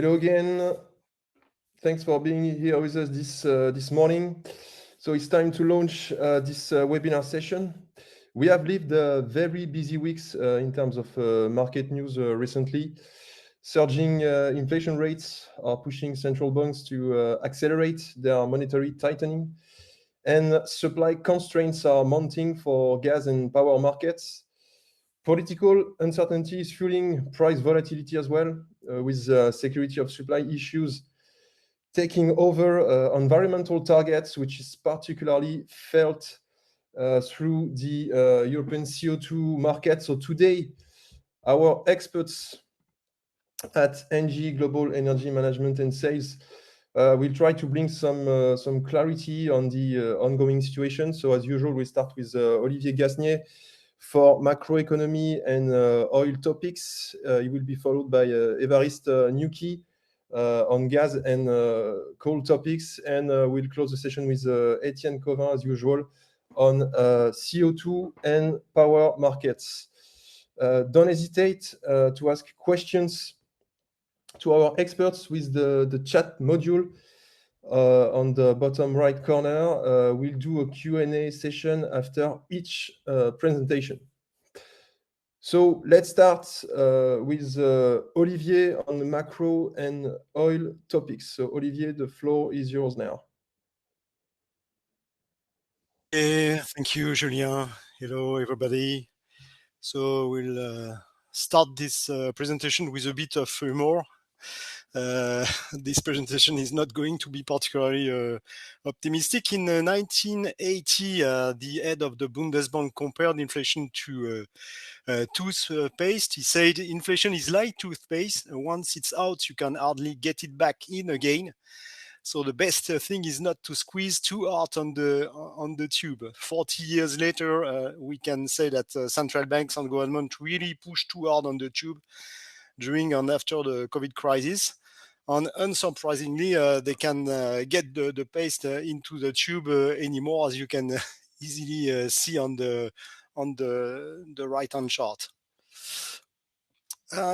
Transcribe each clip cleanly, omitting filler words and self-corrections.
Hello again. Thanks for being here with us this morning. So it's time to launch this webinar session. We have lived very busy weeks in terms of market news recently. Surging inflation rates are pushing central banks to accelerate their monetary tightening, and supply constraints are mounting for gas and power markets. Political uncertainty is fueling price volatility as well, with security of supply issues taking over environmental targets, which is particularly felt through the European CO2 market. So today, our experts at NG Global Energy Management and Sales will try to bring some clarity on the ongoing situation. So as usual, we start with Olivier Gasnier for macroeconomy and oil topics. He will be followed by Évariste Nuki on gas and coal topics, and we'll close the session with Etienne Covin, as usual, on CO2 and power markets. Don't hesitate to ask questions to our experts with the chat module on the bottom right corner. We'll do a Q&A session after each presentation. So let's start with Olivier on the macro and oil topics. So Olivier, the floor is yours now. Thank you, Julien. Hello, everybody. So we'll start this presentation with a bit of humor. This presentation is not going to be particularly optimistic. In 1980, the head of the Bundesbank compared inflation to toothpaste. He said inflation is like toothpaste. Once it's out, you can hardly get it back in again. So the best thing is not to squeeze too hard on the tube. 40 years later, we can say that central banks and government really pushed too hard on the tube during and after the COVID crisis. And unsurprisingly, they can get the paste into the tube anymore, as you can easily see on the right-hand chart.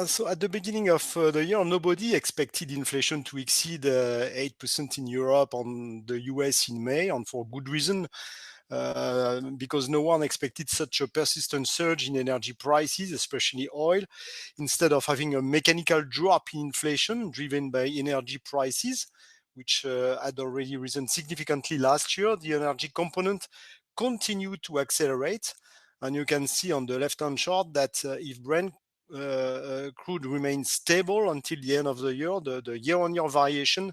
So at the beginning of the year, nobody expected inflation to exceed 8% in Europe and the US in May, and for good reason, because no one expected such a persistent surge in energy prices, especially oil. Instead of having a mechanical drop in inflation driven by energy prices, which had already risen significantly last year, the energy component continued to accelerate. And you can see on the left-hand chart that if Brent crude remains stable until the end of the year, the year-on-year variation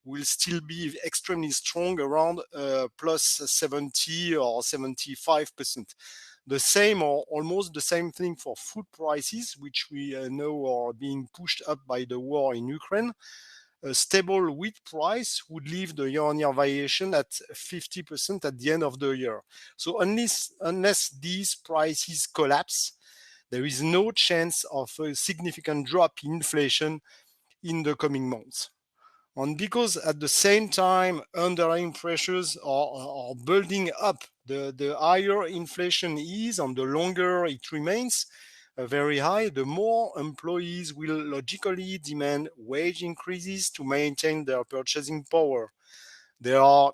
will still be extremely strong, around plus 70 or 75%. The same or almost the same thing for food prices, which we know are being pushed up by the war in Ukraine. A stable wheat price would leave the year-on-year variation at 50% at the end of the year. So unless these prices collapse, there is no chance of a significant drop in inflation in the coming months. And because at the same time, underlying pressures are building up, the higher inflation is and the longer it remains very high, the more employees will logically demand wage increases to maintain their purchasing power. They are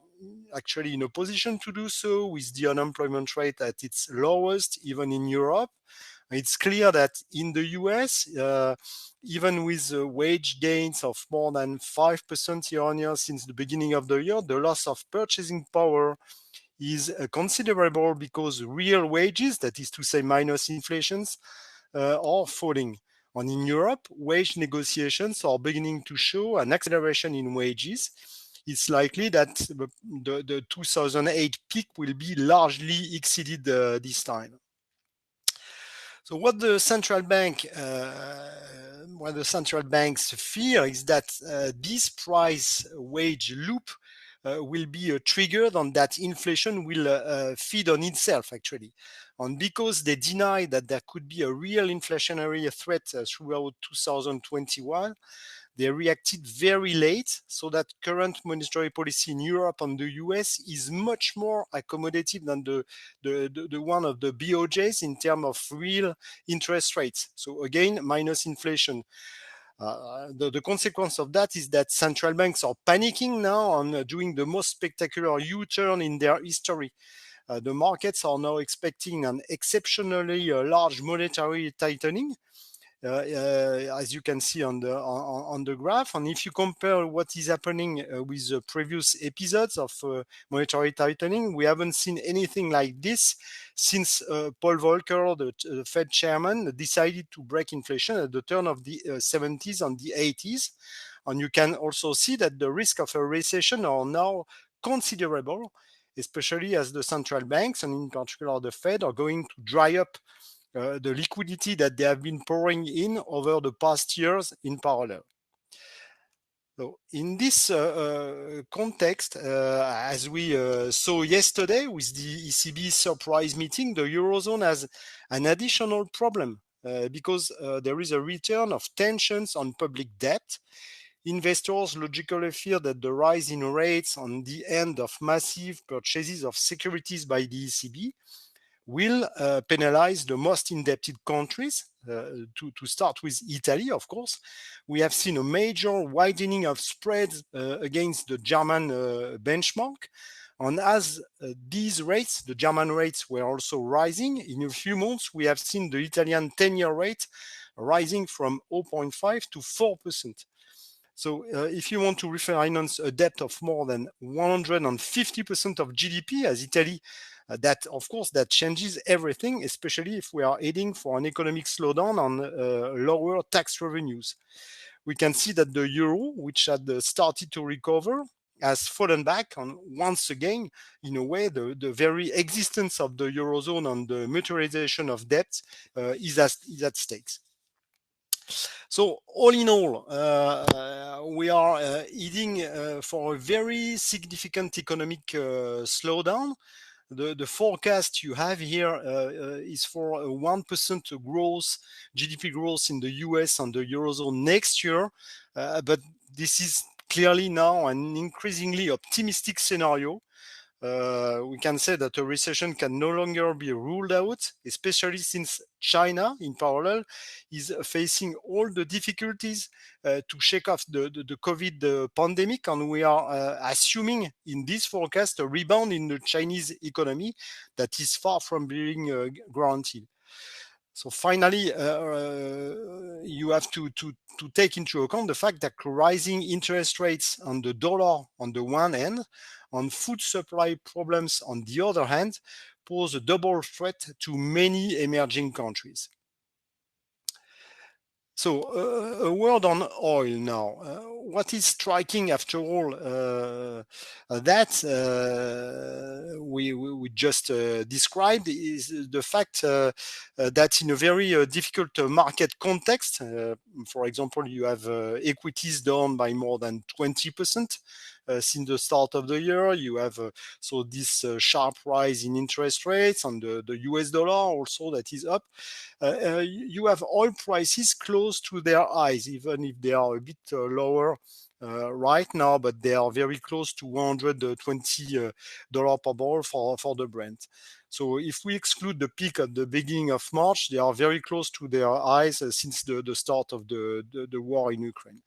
actually in a position to do so with the unemployment rate at its lowest, even in Europe. It's clear that in the US, even with wage gains of more than 5% year on year since the beginning of the year, the loss of purchasing power is considerable because real wages, that is to say minus inflations, are falling. And in Europe, wage negotiations are beginning to show an acceleration in wages. It's likely that the 2008 peak will be largely exceeded this time. So what the central banks fear is that this price wage loop will be triggered, and that inflation will feed on itself actually. And because they deny that there could be a real inflationary threat throughout 2021, they reacted very late, so that current monetary policy in Europe and the US is much more accommodative than the one of the BOJs in terms of real interest rates. So again, minus inflation. The consequence of that is that central banks are panicking now on doing the most spectacular U-turn in their history. The markets are now expecting an exceptionally large monetary tightening, as you can see on the graph. And if you compare what is happening with the previous episodes of monetary tightening, we haven't seen anything like this since Paul Volcker, the Fed chairman, decided to break inflation at the turn of the 70s and the 80s. And you can also see that the risk of a recession are now considerable, especially as the central banks, and in particular the Fed, are going to dry up the liquidity that they have been pouring in over the past years in parallel. So in this context, as we saw yesterday with the ECB surprise meeting, the Eurozone has an additional problem because there is a return of tensions on public debt. Investors logically fear that the rise in rates and the end of massive purchases of securities by the ECB will penalize the most indebted countries. To start with Italy, of course, we have seen a major widening of spreads against the German benchmark. And as these rates, the German rates, were also rising, in a few months, we have seen the Italian 10-year rate rising from 0.5 to 4%. So if you want to refinance a debt of more than 150% of GDP as Italy, that, of course, that changes everything, especially if we are heading for an economic slowdown on lower tax revenues. We can see that the euro, which had started to recover, has fallen back. And once again, in a way, the very existence of the Eurozone and the mutualization of debt is at stake. So all in all, we are heading for a very significant economic slowdown. The forecast you have here is for a 1% growth, GDP growth in the US and the Eurozone next year. But this is clearly now an increasingly optimistic scenario. We can say that a recession can no longer be ruled out, especially since China, in parallel, is facing all the difficulties to shake off the COVID pandemic. And we are assuming in this forecast a rebound in the Chinese economy that is far from being guaranteed. So finally, you have to take into account the fact that rising interest rates on the dollar on the one hand, on food supply problems on the other hand, pose a double threat to many emerging countries. So a word on oil now. What is striking after all that we just described is the fact that in a very difficult market context, for example, you have equities down by more than 20%. Since the start of the year, you have so this sharp rise in interest rates and the US dollar also that is up. You have oil prices close to their highs, even if they are a bit lower right now, but they are very close to $120 per barrel for the Brent. So if we exclude the peak at the beginning of March, they are very close to their highs since the start of the war in Ukraine.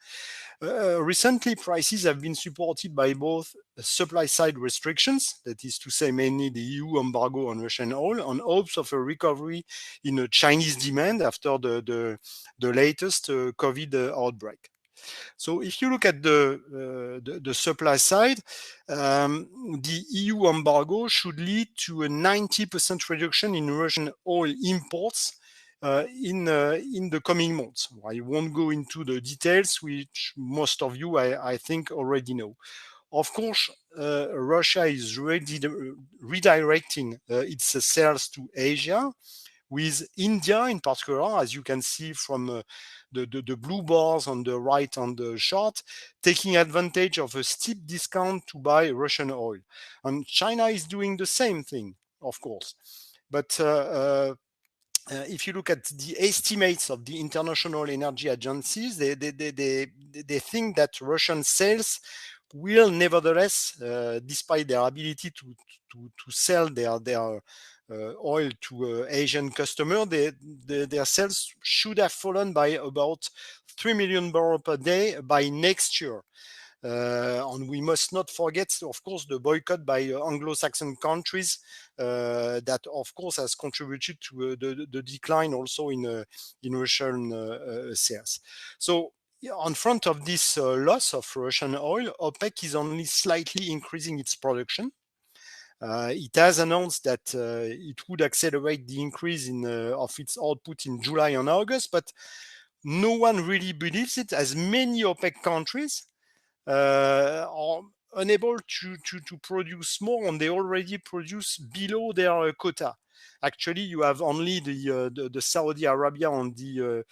Recently, prices have been supported by both supply side restrictions, that is to say mainly the EU embargo on Russian oil, and hopes of a recovery in Chinese demand after the latest COVID outbreak. So if you look at the supply side, the EU embargo should lead to a 90% reduction in Russian oil imports in the coming months. I won't go into the details, which most of you, I think, already know. Of course, Russia is redirecting its sales to Asia, with India in particular, as you can see from the blue bars on the right on the chart, taking advantage of a steep discount to buy Russian oil. And China is doing the same thing, of course. But if you look at the estimates of the international energy agencies, they think that Russian sales will nevertheless, despite their ability to sell their oil to Asian customer, their sales should have fallen by about 3 million barrels per day by next year. And we must not forget, of course, the boycott by Anglo-Saxon countries that, of course, has contributed to the decline also in Russian sales. So, on front of this loss of Russian oil, OPEC is only slightly increasing its production. It has announced that it would accelerate the increase of its output in July and August, but no one really believes it, as many OPEC countries are unable to produce more, and they already produce below their quota. Actually, you have only the Saudi Arabia and the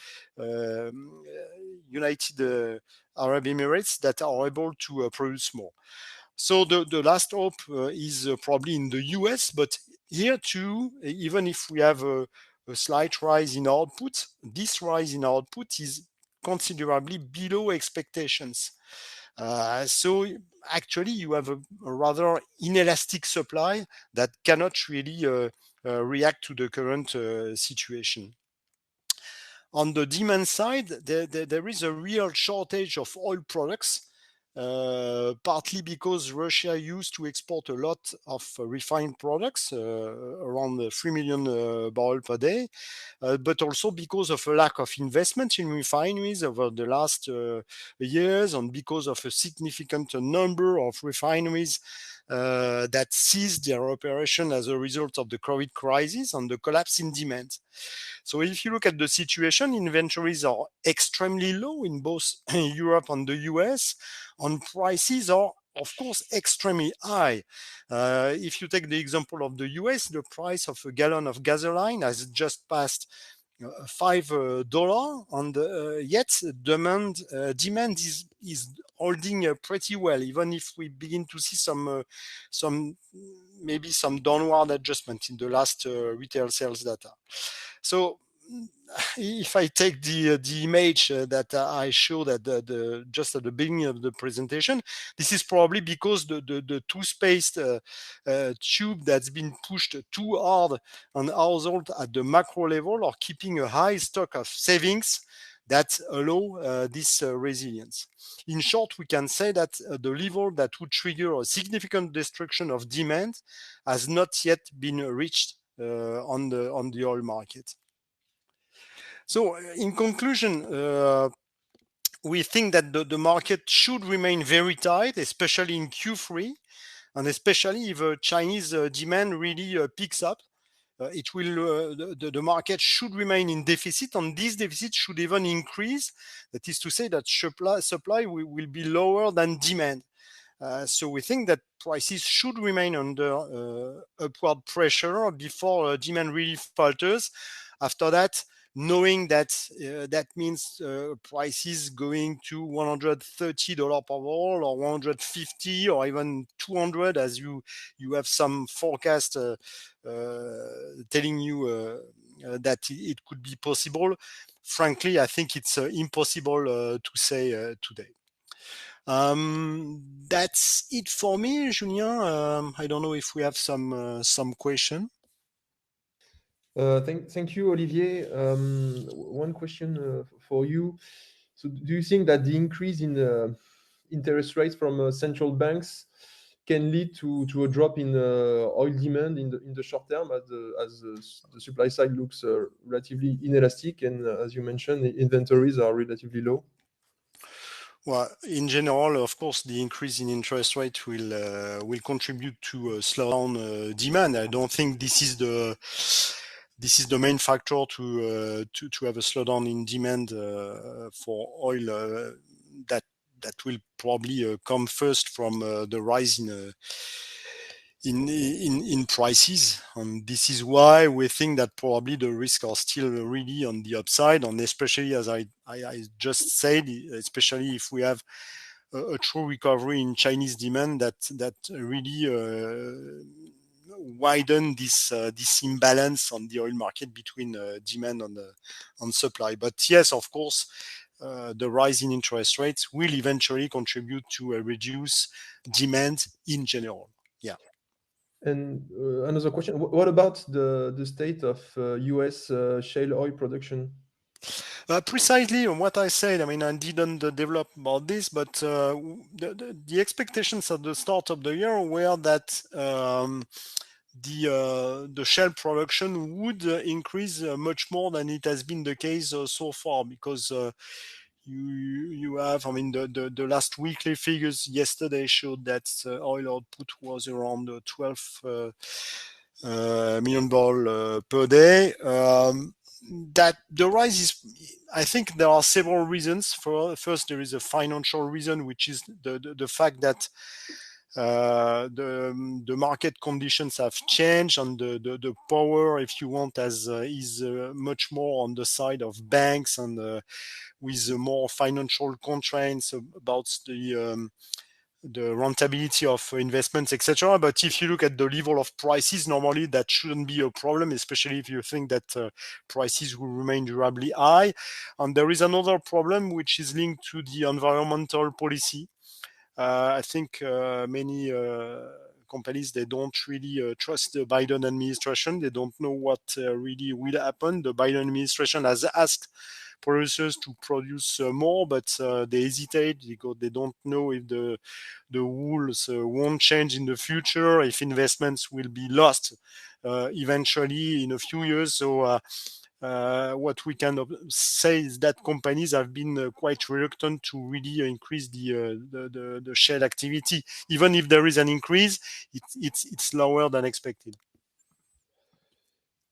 United Arab Emirates that are able to produce more. So the last hope is probably in the US, but here too, even if we have a slight rise in output, this rise in output is considerably below expectations. So actually, you have a rather inelastic supply that cannot really react to the current situation. On the demand side, there is a real shortage of oil products, partly because Russia used to export a lot of refined products, around 3 million barrels per day, but also because of a lack of investment in refineries over the last years, and because of a significant number of refineries that ceased their operation as a result of the COVID crisis and the collapse in demand. So if you look at the situation, inventories are extremely low in both Europe and the US, and prices are, of course, extremely high. If you take the example of the US, the price of a gallon of gasoline has just passed $5, and yet demand is holding pretty well, even if we begin to see some maybe some downward adjustment in the last retail sales data. So if I take the image that I showed just at the beginning of the presentation, this is probably because the toothpaste tube that's been pushed too hard on household at the macro level are keeping a high stock of savings that allow this resilience. In short, we can say that the level that would trigger a significant destruction of demand has not yet been reached on the oil market. So, in conclusion, we think that the market should remain very tight, especially in Q3, and especially if Chinese demand really picks up. The market should remain in deficit, and this deficit should even increase. That is to say that supply will be lower than demand. So we think that prices should remain under upward pressure before demand really falters. After that, knowing that that means prices going to $130 per barrel, or 150, or even 200, as you have some forecast telling you that it could be possible. Frankly, I think it's impossible to say today. That's it for me, Julien. I don't know if we have some question. Thank you, Olivier. One question for you. So, do you think that the increase in interest rates from central banks can lead to a drop in oil demand in the short term, as the supply side looks relatively inelastic, and as you mentioned, the inventories are relatively low? Well, in general, of course, the increase in interest rate will contribute to slow down demand. I don't think this is the main factor to have a slowdown in demand for oil. That will probably come first from the rise in prices, and this is why we think that probably the risks are still really on the upside, and especially, as I just said, especially if we have a true recovery in Chinese demand that really widen this imbalance on the oil market between demand and supply. But yes, of course, the rise in interest rates will eventually contribute to a reduced demand in general. Yeah. And another question: what about the state of U.S. Shale oil production? Precisely on what I said. I mean, I didn't develop about this, but the expectations at the start of the year were that the shale production would increase much more than it has been the case so far, because you have, I mean, the last weekly figures yesterday showed that oil output was around 12 million barrel per day. That the rise is, I think there are several reasons. First, there is a financial reason, which is the fact that the market conditions have changed, and the power, if you want, is much more on the side of banks, and with more financial constraints about the rentability of investments, etc. But if you look at the level of prices, normally that shouldn't be a problem, especially if you think that prices will remain durably high. And there is another problem which is linked to the environmental policy. I think many companies, they don't really trust the Biden administration. They don't know what really will happen. The Biden administration has asked producers to produce more, but they hesitate because they don't know if the rules won't change in the future, if investments will be lost eventually in a few years. So what we can say is that companies have been quite reluctant to really increase the shale activity. Even if there is an increase, it's lower than expected.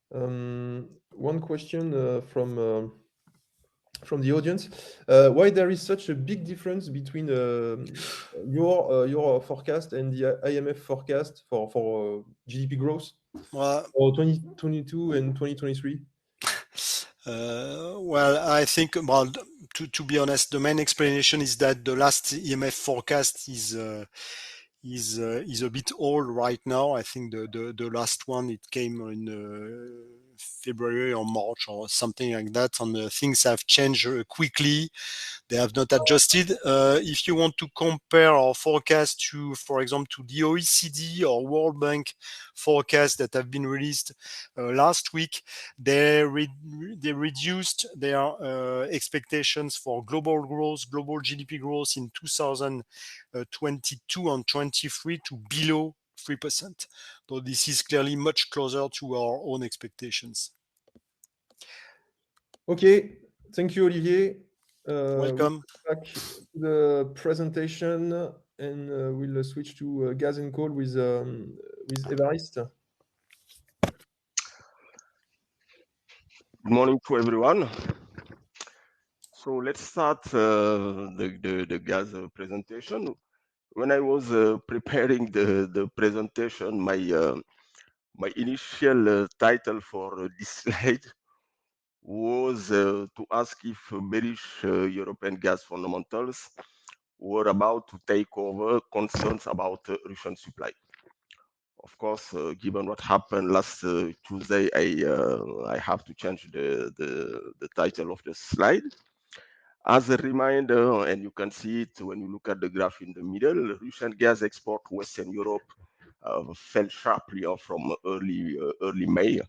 One question from the audience: why there is such a big difference between your forecast and the IMF forecast for GDP growth for 2022 and 2023? Well, I think, well, to be honest, the main explanation is that the last EMF forecast is a bit old right now. I think the last one, it came in February or March or something like that, and things have changed quickly. They have not adjusted. If you want to compare our forecast to, for example, to the OECD or World Bank forecast that have been released last week, they reduced their expectations for global growth, global GDP growth in 2022 and 23 to below 3%. So this is clearly much closer to our own expectations. Okay, thank you, Olivier. Welcome. We'll back to the presentation, and we'll switch to gas and coal with Évariste. Good morning to everyone. So let's start the gas presentation. When I was preparing the presentation, my initial title for this slide was to ask if bearish European gas fundamentals were about to take over concerns about Russian supply. Of course, given what happened last Tuesday, I have to change the title of the slide. As a reminder, and you can see it when you look at the graph in the middle, Russian gas export to Western Europe fell sharply off from early May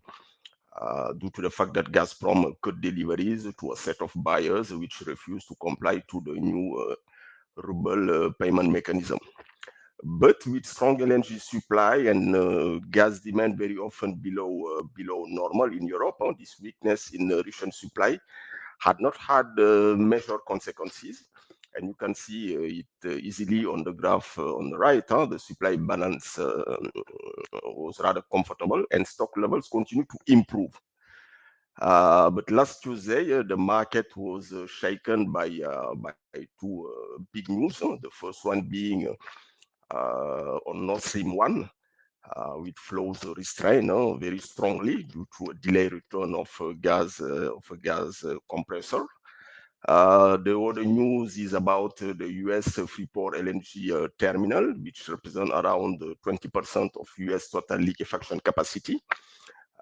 due to the fact that Gazprom cut deliveries to a set of buyers which refused to comply to the new ruble payment mechanism. But with strong LNG supply and gas demand very often below normal in Europe, this weakness in Russian supply had not had measured consequences. And you can see it easily on the graph on the right. The supply balance was rather comfortable and stock levels continue to improve. But last Tuesday, the market was shaken by two big news. The first one being on Nord Stream 1, with flows restrained very strongly due to a delayed return of a gas compressor. The other news is about the US Freeport LNG terminal, which represents around 20% of US total liquefaction capacity.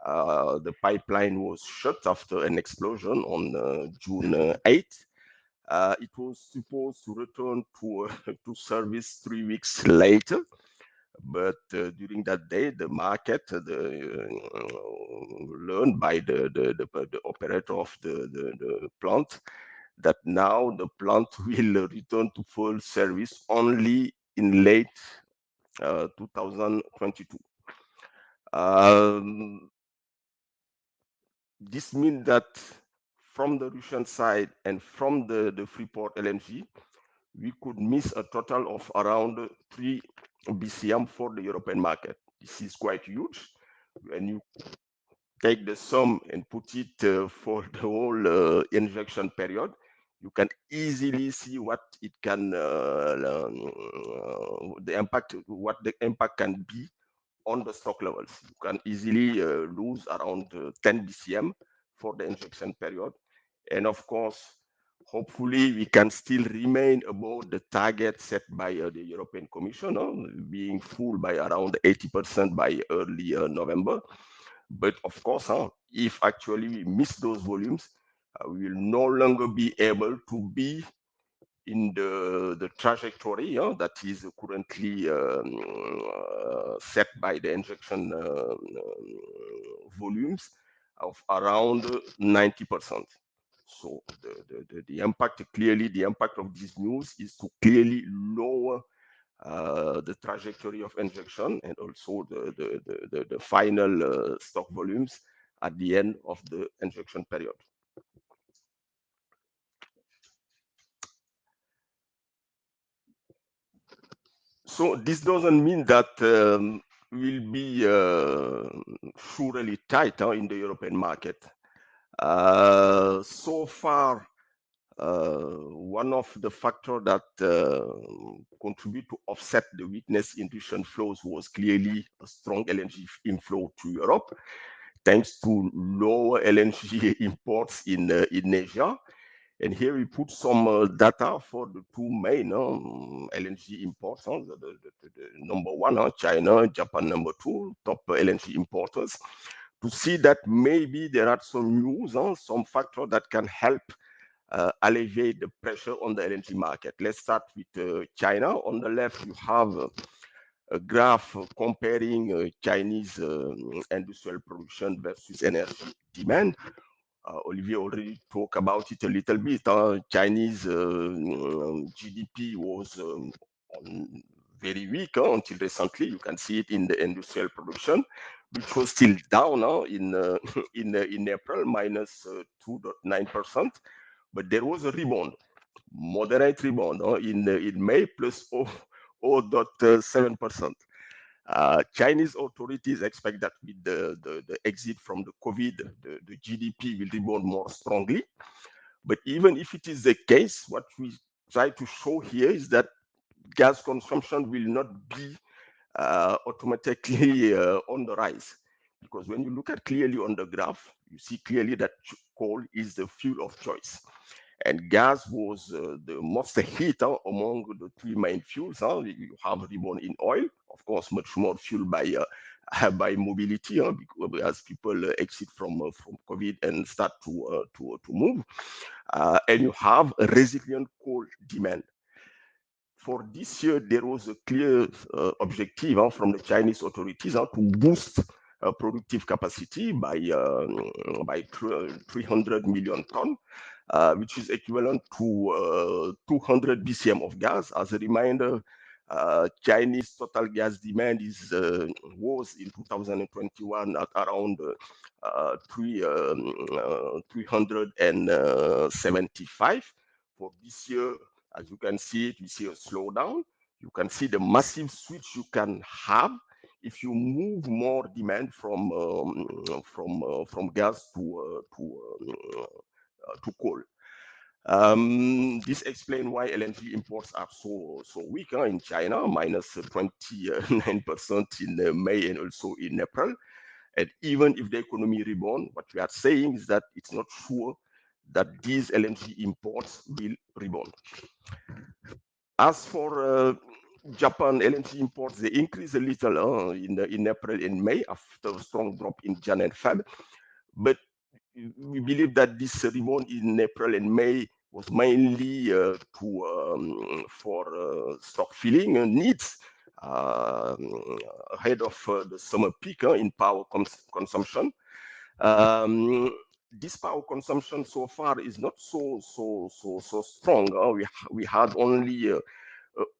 The pipeline was shut after an explosion on June 8th. It was supposed to return to service 3 weeks later, But during that day, the market learned by the operator of the plant that now the plant will return to full service only in late 2022. This means that from the Russian side and from the Freeport LNG, we could miss a total of around 3 BCM for the European market. This is quite huge. When you take the sum and put it for the whole injection period, you can easily see what it can, the impact, what the impact can be on the stock levels. You can easily lose around 10 BCM for the injection period. And of course, hopefully we can still remain above the target set by the European Commission, being full by around 80% by early November. But of course, if actually we miss those volumes, we will no longer be able to be in the trajectory that is currently set by the injection volumes of around 90%. So the impact, clearly the impact of this news is to clearly lower the trajectory of injection and also the final stock volumes at the end of the injection period. So this doesn't mean that we'll be surely tight in the European market. So far, one of the factors that contribute to offset the weakness in Russian flows was clearly a strong LNG inflow to Europe, thanks to lower LNG imports in Asia. And here we put some data for the two main LNG imports. The number one, China, Japan number two, top LNG importers, to see that maybe there are some news, some factor that can help alleviate the pressure on the LNG market. Let's start with China. On the left, you have a graph comparing Chinese industrial production versus energy demand. Olivier already talked about it a little bit. Chinese GDP was very weak until recently. You can see it in the industrial production, which was still down in April, minus 2.9%. But there was a rebound, moderate rebound in May, plus 0.7%. Chinese authorities expect that with the exit from the COVID, the GDP will rebound more strongly. But even if it is the case, what we try to show here is that gas consumption will not be automatically on the rise. Because when you look at clearly on the graph, you see clearly that coal is the fuel of choice. And gas was the most hit among the three main fuels. You have rebound in oil, of course, much more fueled by mobility, because as people exit from COVID and start to move, and you have a resilient coal demand. For this year, there was a clear objective from the Chinese authorities to boost productive capacity by 300 million tons. Which is equivalent to 200 BCM of gas. As a reminder, Chinese total gas demand was in 2021 at around 375. For this year, as you can see it, we see a slowdown. You can see the massive switch you can have if you move more demand from gas to coal. This explains why LNG imports are so weak in China, minus 29% in May and also in April. And even if the economy rebound, what we are saying is that it's not sure that these LNG imports will rebound. As for Japan LNG imports, they increased a little in April and May after a strong drop in Jan and Feb. But we believe that this rebound in April and May was mainly for stock filling needs. ahead of the summer peak in power consumption. This power consumption so far is not so strong. We had only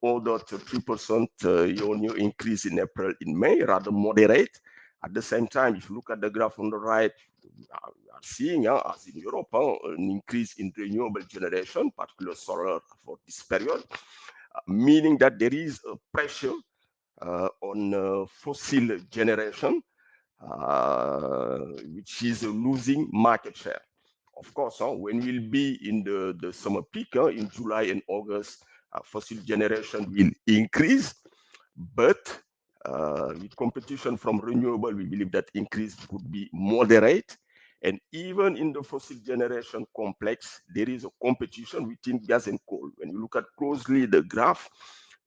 0.3% year-on-year increase in April, in May, rather moderate. At the same time, if you look at the graph on the right, we are seeing, as in Europe, an increase in renewable generation, particularly solar for this period, meaning that there is a pressure on fossil generation, which is losing market share. Of course, when we'll be in the summer peak in July and August, fossil generation will increase, but with competition from renewable, we believe that increase could be moderate. And even in the fossil generation complex, there is a competition between gas and coal. When you look at closely the graph,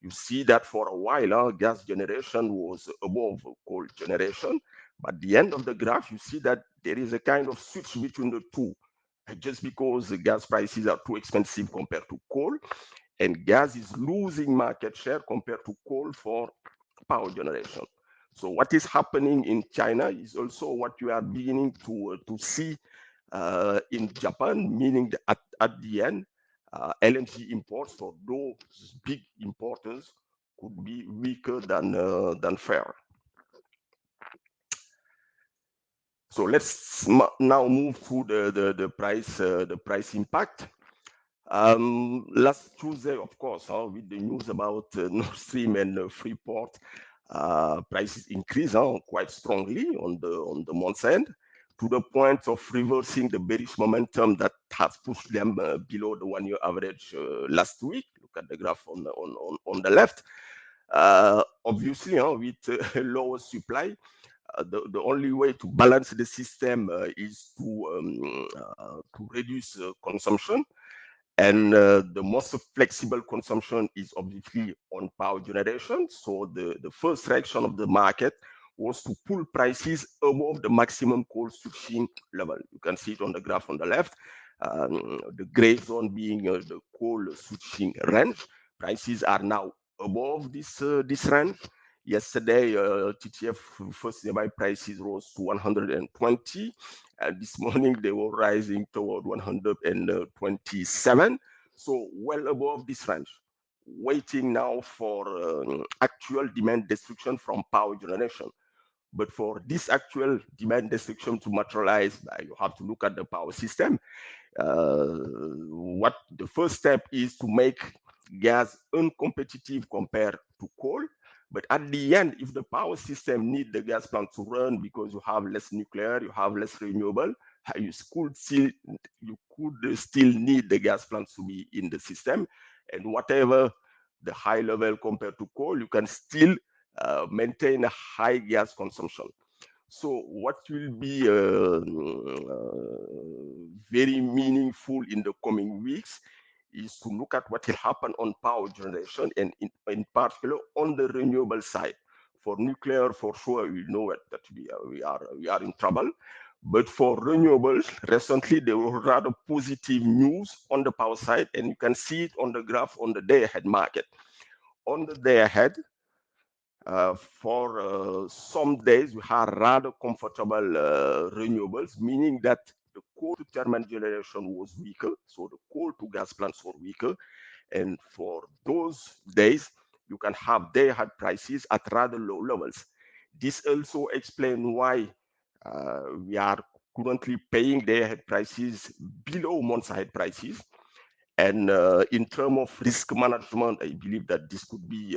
you see that for a while, gas generation was above coal generation. But at the end of the graph, you see that there is a kind of switch between the two. Just because the gas prices are too expensive compared to coal, and gas is losing market share compared to coal for power generation. So what is happening in China is also what you are beginning to see in Japan, meaning that at the end, LNG imports for those big importers could be weaker than fair. So let's now move to the price impact. Last Tuesday, of course, with the news about Nord Stream and Freeport, prices increased quite strongly on the month's end, to the point of reversing the bearish momentum that has pushed them below the one-year average last week. Look at the graph on the left. Obviously, with lower supply, the only way to balance the system is to reduce consumption. And the most flexible consumption is obviously on power generation. So the first reaction of the market was to pull prices above the maximum coal switching level. You can see it on the graph on the left. The gray zone being the coal switching range. Prices are now above this range. Yesterday, TTF first nearby prices rose to 120. This morning, they were rising toward 127. So well above this range. Waiting now for actual demand destruction from power generation. But for this actual demand destruction to materialize, you have to look at the power system. What the first step is to make gas uncompetitive compared to coal. But at the end, if the power system needs the gas plant to run because you have less nuclear, you have less renewable, you could still need the gas plants to be in the system. And whatever the high level compared to coal, you can still maintain a high gas consumption. So what will be very meaningful in the coming weeks is to look at what will happen on power generation, and in particular on the renewable side. For nuclear, for sure, we know that we are in trouble. But for renewables, recently there were rather positive news on the power side, and you can see it on the graph on the day-ahead market. On the day-ahead, for some days, we had rather comfortable renewables, meaning that the coal to thermal generation was weaker, so the coal to gas plants were weaker. And for those days, you can have day-ahead prices at rather low levels. This also explains why we are currently paying day-ahead prices below month-ahead prices. And in terms of risk management, I believe that this could be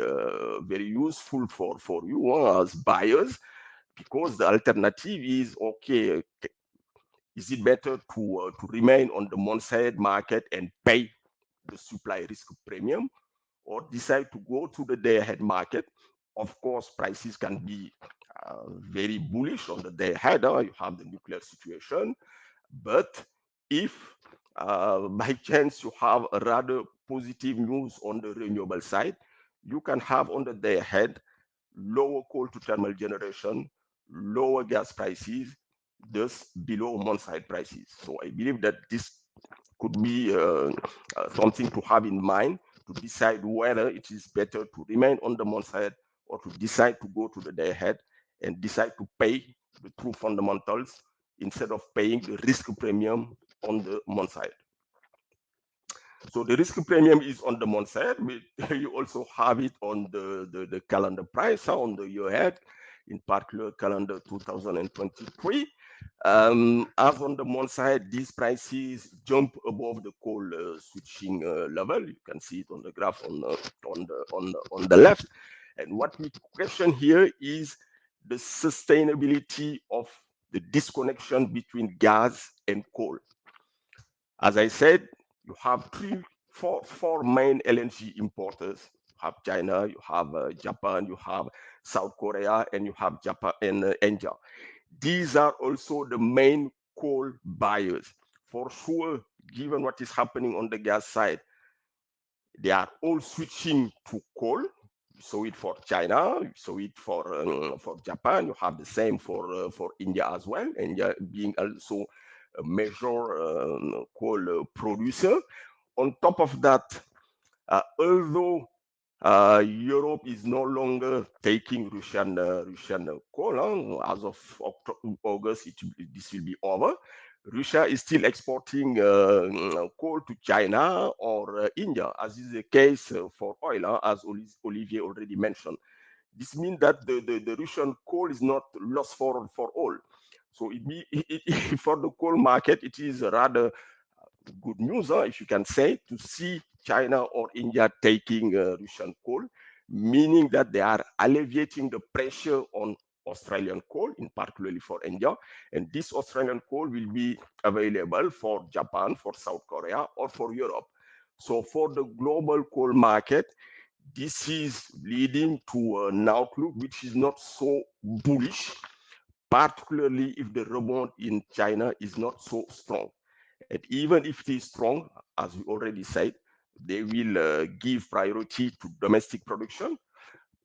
very useful for you as buyers, because the alternative is, okay, is it better to remain on the month-ahead market and pay the supply risk premium, or decide to go to the day-ahead market? Of course, prices can be very bullish on the day-ahead. You have the nuclear situation, but if by chance you have a rather positive news on the renewable side, you can have on the day ahead lower coal to thermal generation, lower gas prices, thus below month-side prices. So I believe that this could be something to have in mind to decide whether it is better to remain on the month side or to decide to go to the day ahead and decide to pay the true fundamentals instead of paying the risk premium on the month side. So the risk premium is on the month side, but you also have it on the calendar price on the year ahead, in particular calendar 2023. As on the month side, these prices jump above the coal switching level. You can see it on the graph on the left. And what we question here is the sustainability of the disconnection between gas and coal. As I said, you have four main LNG importers. You have China, you have Japan, you have South Korea, and you have Japan and India. These are also the main coal buyers. For sure, given what is happening on the gas side, they are all switching to coal. You saw it for China, you saw it for Japan. You have the same for India as well. India being also a major coal producer. On top of that, although Europe is no longer taking Russian coal, as of August, this will be over. Russia is still exporting coal to China or India, as is the case for oil, as Olivier already mentioned. This means that the Russian coal is not lost for all. So for the coal market, it is rather good news, if you can say, to see China or India taking Russian coal, meaning that they are alleviating the pressure on Australian coal, in particularly for India. And this Australian coal will be available for Japan, for South Korea, or for Europe. So for the global coal market, this is leading to an outlook which is not so bullish, particularly if the rebound in China is not so strong. And even if it is strong, as we already said, they will give priority to domestic production,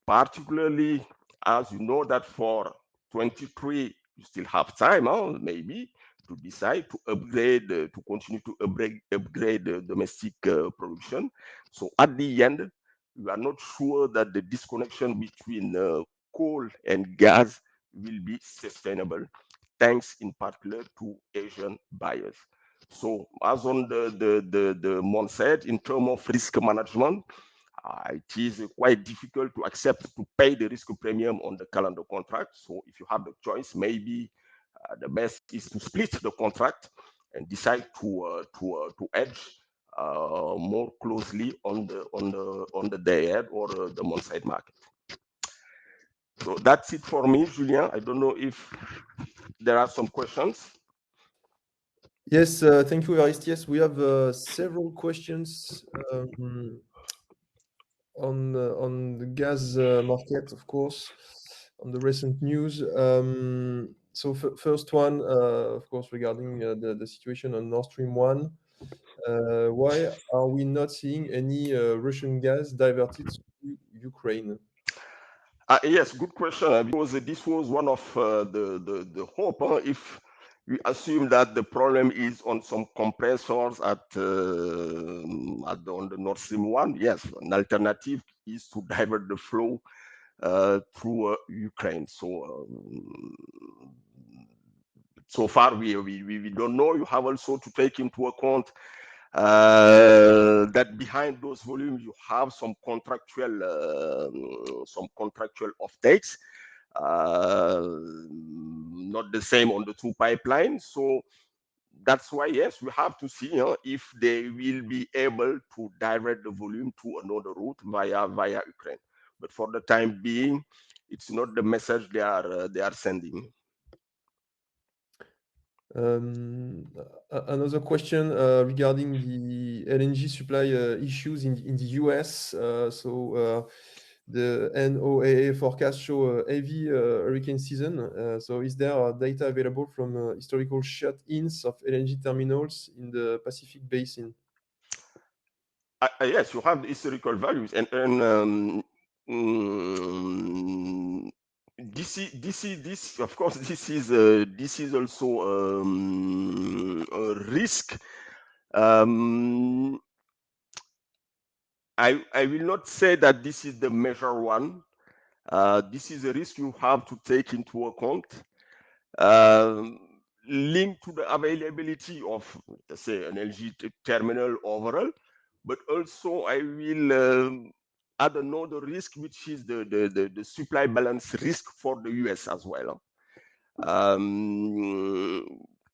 particularly as you know that for 23, you still have time, maybe, to decide to upgrade, to continue to upgrade domestic production. So at the end, we are not sure that the disconnection between coal and gas will be sustainable, thanks in particular to Asian buyers. So as on the month said, in terms of risk management, it is quite difficult to accept to pay the risk premium on the calendar contract. So if you have the choice, maybe the best is to split the contract and decide to hedge more closely on the day ahead or the month side market. So that's it for me, Julien. I don't know if there are some questions. Yes, thank you, Evariste. Yes, we have several questions on the gas market, of course, on the recent news. So first one, of course, regarding the situation on Nord Stream 1. Why are we not seeing any Russian gas diverted to Ukraine? Yes, good question. Because this was one of the hope. If we assume that the problem is on some compressors on the Nord Stream 1, yes, an alternative is to divert the flow through Ukraine. So far, we don't know. You have also to take into account that behind those volumes you have some contractual offtakes, not the same on the two pipelines. So that's why, yes, we have to see if they will be able to divert the volume to another route via Ukraine. But for the time being, it's not the message they are sending. Another question regarding the LNG supply issues in the US. The NOAA forecast show a heavy hurricane season. So is there data available from historical shut-ins of LNG terminals in the Pacific Basin? Yes, you have the historical values, and this of course this is also a risk. I will not say that this is the major one, This is a risk you have to take into account, linked to the availability of, let's say, an LG terminal overall, but also I will add another risk, which is the supply balance risk for the US as well.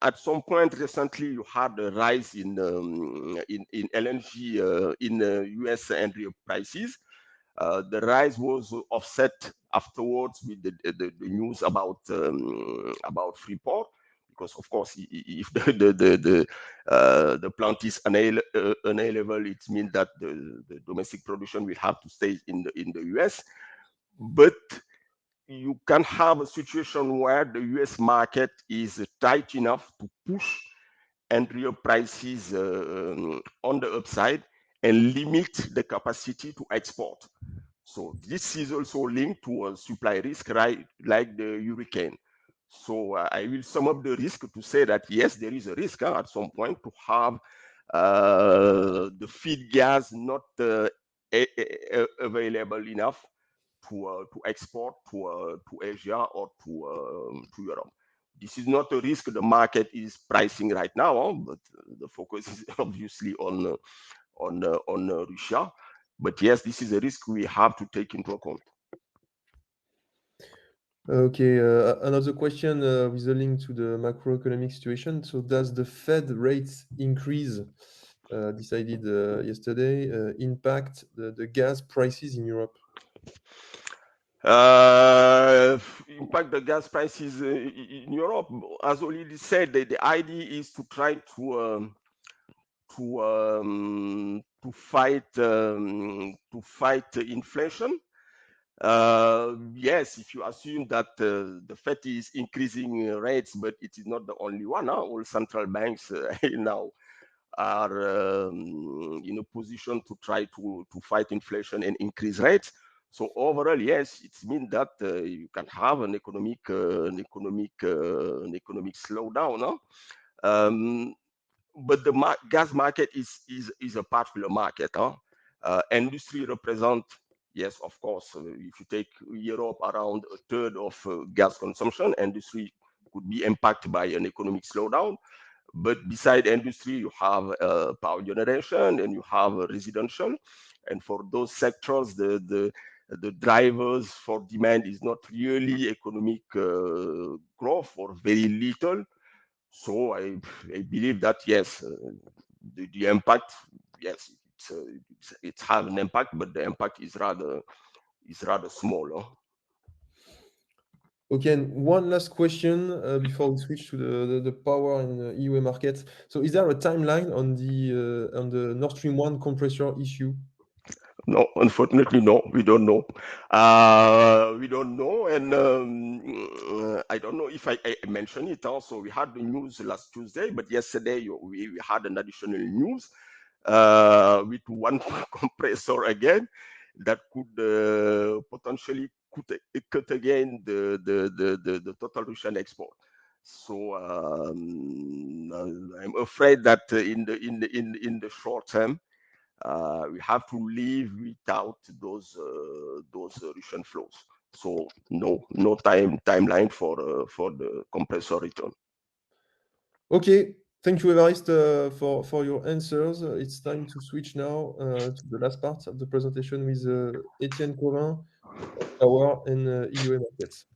At some point recently, you had a rise in LNG in US Henry prices. The rise was offset afterwards with the news about Freeport, because of course, if the plant is unavailable, it means that the domestic production will have to stay in the US. But you can have a situation where the US market is tight enough to push Henry prices on the upside and limit the capacity to export. So this is also linked to a supply risk, right, like the hurricane. So I will sum up the risk to say that yes, there is a risk at some point to have the feed gas not available enough to export to Asia or to Europe. This is not a risk the market is pricing right now, but the focus is obviously on Russia. But yes, this is a risk we have to take into account. Okay, another question with a link to the macroeconomic situation. So, does the Fed rate increase decided yesterday impact the gas prices in Europe? Impact the gas prices in Europe, as already said. The idea is to try to fight inflation. Yes, if you assume that the Fed is increasing rates, but it is not the only one. All central banks now are in a position to try to fight inflation and increase rates. So overall, yes, it means that you can have an economic slowdown. But the gas market is a particular market. Industry represent, yes, of course. If you take Europe, around a third of gas consumption, industry could be impacted by an economic slowdown. But beside industry, you have power generation and you have residential. And for those sectors, the drivers for demand is not really economic growth or very little. So I believe that yes, the impact, yes, it's have an impact, but the impact is rather small. Okay, and one last question before we switch to the power and EUA market. So, is there a timeline on the Nord Stream 1 compressor issue? No, unfortunately, no. We don't know. We don't know, and I don't know if I mentioned it. Also, we had the news last Tuesday, but yesterday we had an additional news with one compressor again that could potentially cut again the total Russian export. So I'm afraid that in the short term, we have to live without those Russian flows. So no timeline for the compressor return. Okay, thank you, Evariste, for your answers. It's time to switch now to the last part of the presentation with Etienne Corin, power and EUA markets.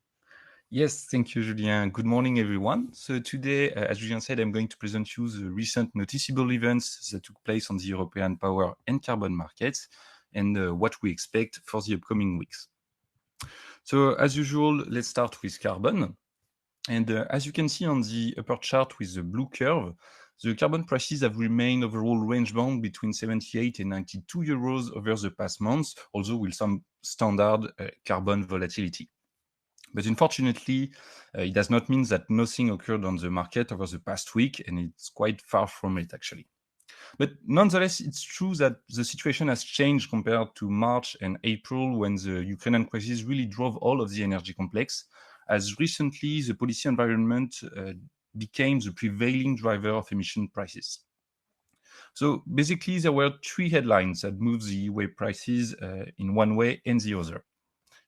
Yes, thank you, Julien. Good morning, everyone. So today, as Julien said, I'm going to present you the recent noticeable events that took place on the European power and carbon markets and what we expect for the upcoming weeks. So as usual, let's start with carbon. And as you can see on the upper chart with the blue curve, the carbon prices have remained overall range-bound between 78 and 92 euros over the past months, although with some standard carbon volatility. But unfortunately, it does not mean that nothing occurred on the market over the past week, and it's quite far from it, actually. But nonetheless, it's true that the situation has changed compared to March and April, when the Ukrainian crisis really drove all of the energy complex, as recently the policy environment became the prevailing driver of emission prices. So basically, there were three headlines that moved the EUA prices in one way and the other.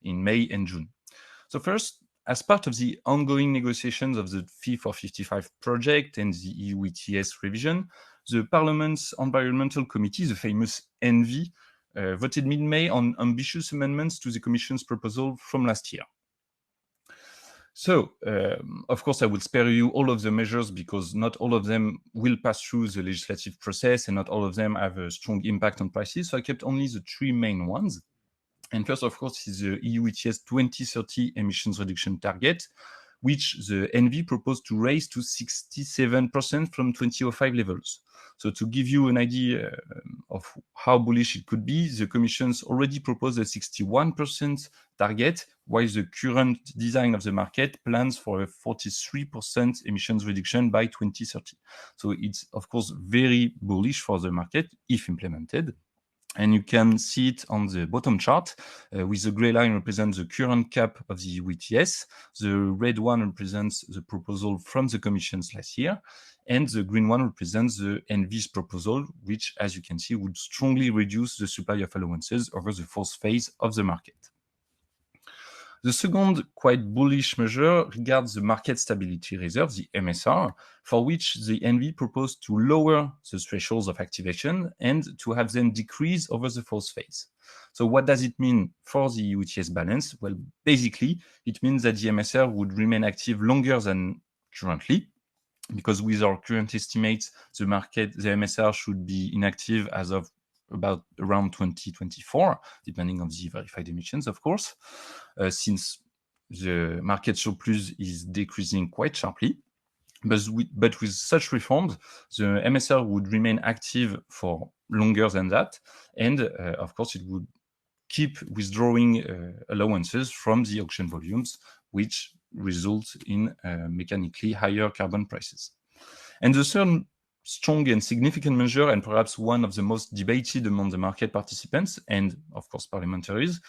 in May and June. So first, as part of the ongoing negotiations of the Fit for 55 project and the EU ETS revision, the Parliament's Environmental Committee, the famous ENVI, voted mid-May on ambitious amendments to the Commission's proposal from last year. So, of course, I will spare you all of the measures because not all of them will pass through the legislative process and not all of them have a strong impact on prices. So I kept only the three main ones. And first, of course, is the EU ETS 2030 emissions reduction target, which the ENVI proposed to raise to 67% from 2005 levels. So to give you an idea of how bullish it could be, the Commission's already proposed a 61% target, while the current design of the market plans for a 43% emissions reduction by 2030. So it's, of course, very bullish for the market if implemented. And you can see it on the bottom chart, with the gray line represents the current cap of the EU ETS, the red one represents the proposal from the Commission's last year, and the green one represents the ENVI's proposal, which, as you can see, would strongly reduce the supply of allowances over the fourth phase of the market. The second quite bullish measure regards the Market Stability Reserve, the MSR, for which the ENVI proposed to lower the thresholds of activation and to have them decrease over the fourth phase. So what does it mean for the EU ETS balance? Well, basically, it means that the MSR would remain active longer than currently, because with our current estimates, the MSR should be inactive as of about around 2024, depending on the verified emissions, of course, since the market surplus is decreasing quite sharply. But with such reforms, the MSR would remain active for longer than that, and of course it would keep withdrawing allowances from the auction volumes, which results in mechanically higher carbon prices. And the third strong and significant measure, and perhaps one of the most debated among the market participants and, of course, parliamentaries,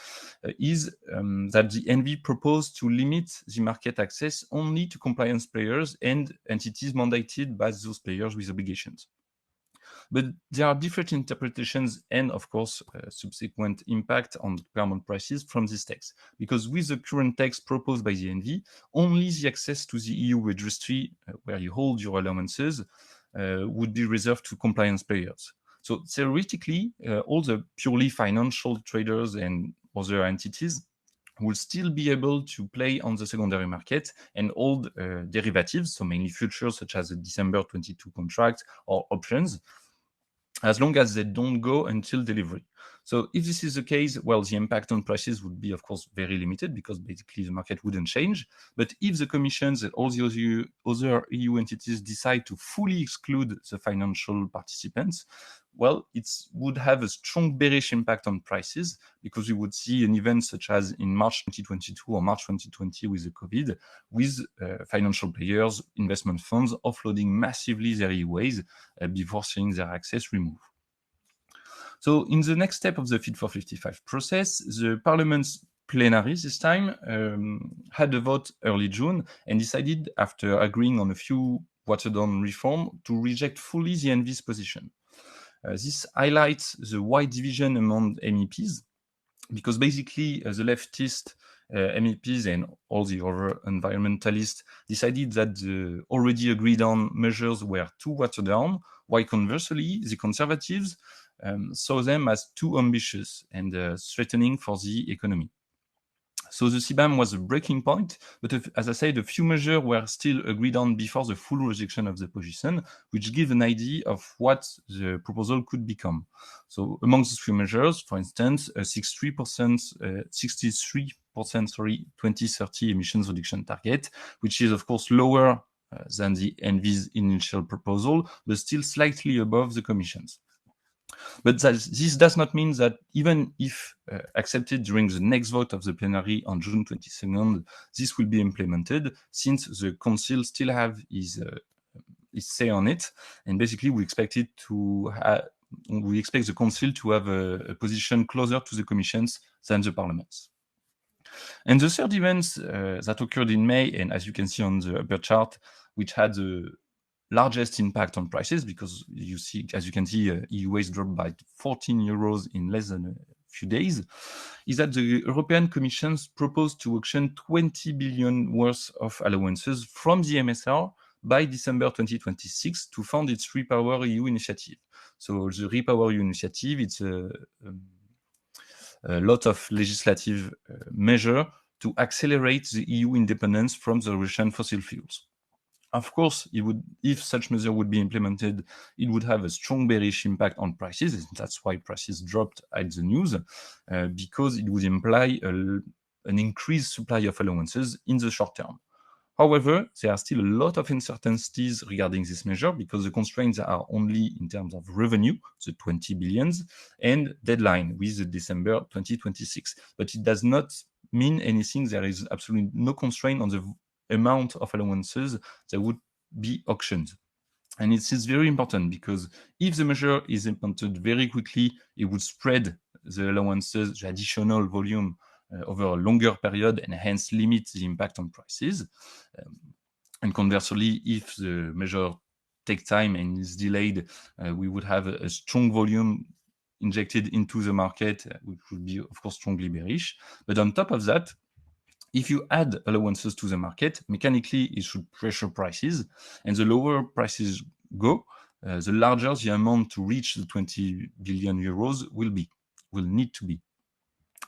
is that the ENVI proposed to limit the market access only to compliance players and entities mandated by those players with obligations. But there are different interpretations and, of course, subsequent impact on carbon prices from this text. Because with the current text proposed by the ENVI, only the access to the EU registry, where you hold your allowances, would be reserved to compliance players. So theoretically, all the purely financial traders and other entities will still be able to play on the secondary market and hold derivatives, so mainly futures such as the December 22 contract or options, as long as they don't go until delivery. So if this is the case, well, the impact on prices would be, of course, very limited because basically the market wouldn't change. But if the commissions and all the other EU entities decide to fully exclude the financial participants, well, it would have a strong bearish impact on prices because we would see an event such as in March 2022 or March 2020 with the COVID, with financial players, investment funds offloading massively their EUAs before seeing their access removed. So in the next step of the Fit for 55 process, the Parliament's plenary this time had a vote early June and decided, after agreeing on a few watered-down reforms, to reject fully the ENVI's position. This highlights the wide division among MEPs, because basically the leftist MEPs and all the other environmentalists decided that the already agreed on measures were too watered down, while conversely, the conservatives saw them as too ambitious and threatening for the economy. So the CBAM was a breaking point, but as I said, a few measures were still agreed on before the full rejection of the position, which give an idea of what the proposal could become. So among these few measures, for instance, a 63% 2030 emissions reduction target, which is of course lower than the ENVI's initial proposal, but still slightly above the Commission's. But this does not mean that even if accepted during the next vote of the plenary on June 22nd, this will be implemented, since the Council still have his say on it, and basically we expect the Council to have a position closer to the Commission's than the Parliament's. And the third event that occurred in May, and as you can see on the upper chart, which had the largest impact on prices, because you see, as you can see, EUAs dropped by 14 euros in less than few days, is that the European Commission proposed to auction 20 billion worth of allowances from the MSR by December 2026 to fund its Repower EU initiative. So the Repower EU initiative, it's a lot of legislative measure to accelerate the EU independence from the Russian fossil fuels. Of course, if such measure would be implemented, it would have a strong bearish impact on prices. And that's why prices dropped at the news, because it would imply an increased supply of allowances in the short term. However, there are still a lot of uncertainties regarding this measure because the constraints are only in terms of revenue, the 20 billions, and deadline with the December 2026. But it does not mean anything. There is absolutely no constraint on the amount of allowances that would be auctioned. And it is very important because if the measure is implemented very quickly, it would spread the allowances, the additional volume over a longer period and hence limit the impact on prices. And conversely, if the measure takes time and is delayed, we would have a strong volume injected into the market, which would be, of course, strongly bearish. But on top of that, if you add allowances to the market, mechanically, it should pressure prices. And the lower prices go, the larger the amount to reach the 20 billion euros will need to be.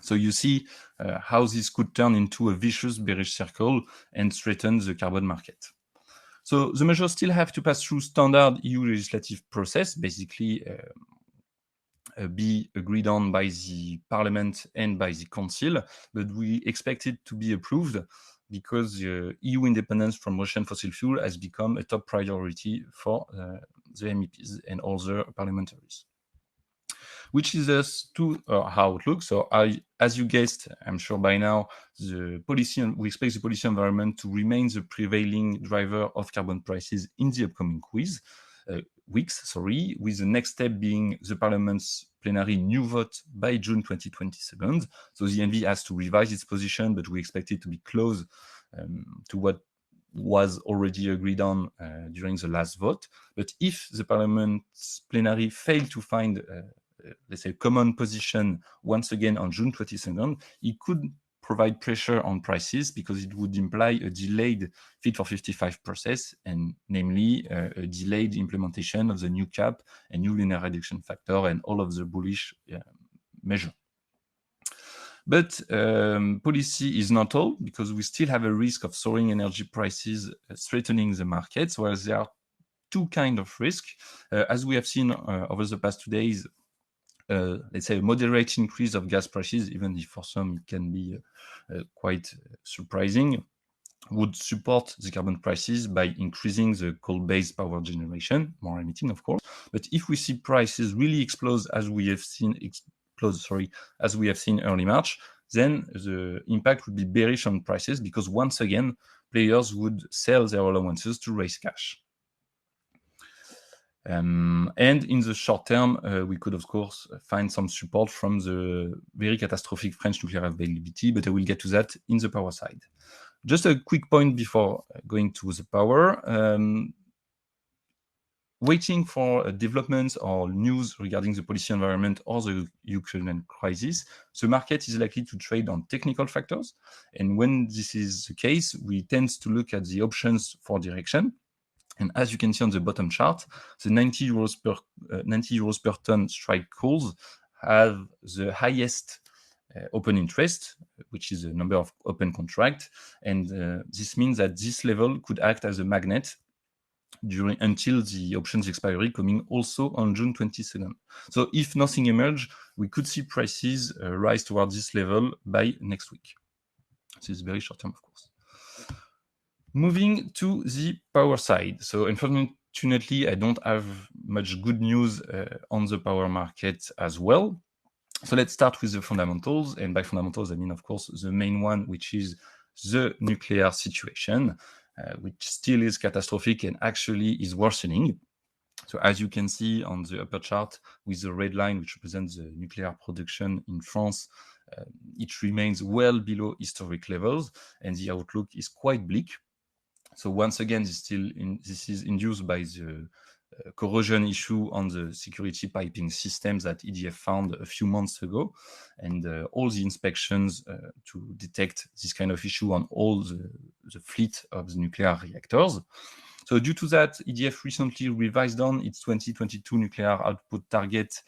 So you see how this could turn into a vicious bearish circle and threaten the carbon market. So the measures still have to pass through standard EU legislative process, basically be agreed on by the Parliament and by the Council, but we expect it to be approved because EU independence from Russian fossil fuel has become a top priority for the MEPs and other parliamentaries. Which is us to how it looks. So as you guessed, I'm sure by now, we expect the policy environment to remain the prevailing driver of carbon prices in the upcoming weeks, with the next step being the Parliament's plenary new vote by June 2022. So the ENV has to revise its position, but we expect it to be close to what was already agreed on during the last vote. But if the Parliament's plenary failed to find let's say, common position once again on June 22nd, it could provide pressure on prices because it would imply a delayed Fit for 55 process, and namely a delayed implementation of the new cap and new linear reduction factor and all of the bullish measure. But policy is not all, because we still have a risk of soaring energy prices threatening the markets, whereas there are two kinds of risk. As we have seen over the past 2 days, let's say a moderate increase of gas prices, even if for some it can be quite surprising, would support the carbon prices by increasing the coal-based power generation, more emitting, of course. But if we see prices really explode as we have seen early March, then the impact would be bearish on prices because once again, players would sell their allowances to raise cash. And in the short term, we could, of course, find some support from the very catastrophic French nuclear availability, but I will get to that in the power side. Just a quick point before going to the power. Waiting for developments or news regarding the policy environment or the Ukrainian crisis, the market is likely to trade on technical factors. And when this is the case, we tend to look at the options for direction. And as you can see on the bottom chart, the 90 euros per ton strike calls have the highest open interest, which is the number of open contracts. And this means that this level could act as a magnet until the options expiry coming also on June 22nd. So if nothing emerges, we could see prices rise towards this level by next week. This is very short term, of course. Moving to the power side. So unfortunately, I don't have much good news on the power market as well. So let's start with the fundamentals. And by fundamentals, I mean, of course, the main one, which is the nuclear situation, which still is catastrophic and actually is worsening. So as you can see on the upper chart with the red line, which represents the nuclear production in France, it remains well below historic levels, and the outlook is quite bleak. So once again, this is induced by the corrosion issue on the security piping systems that EDF found a few months ago, and all the inspections to detect this kind of issue on all the fleet of the nuclear reactors. So due to that, EDF recently revised down its 2022 nuclear output target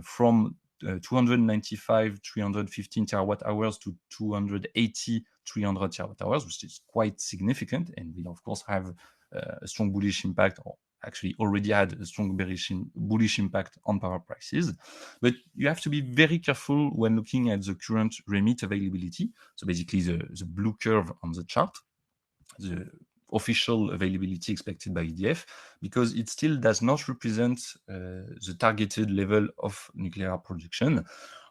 from 295, 315 terawatt hours to 280, 300 terawatt hours, which is quite significant. And we, of course, have a strong bullish impact, or actually already had a strong bullish impact on power prices. But you have to be very careful when looking at the current remit availability. So basically the blue curve on the chart, the official availability expected by EDF, because it still does not represent the targeted level of nuclear production.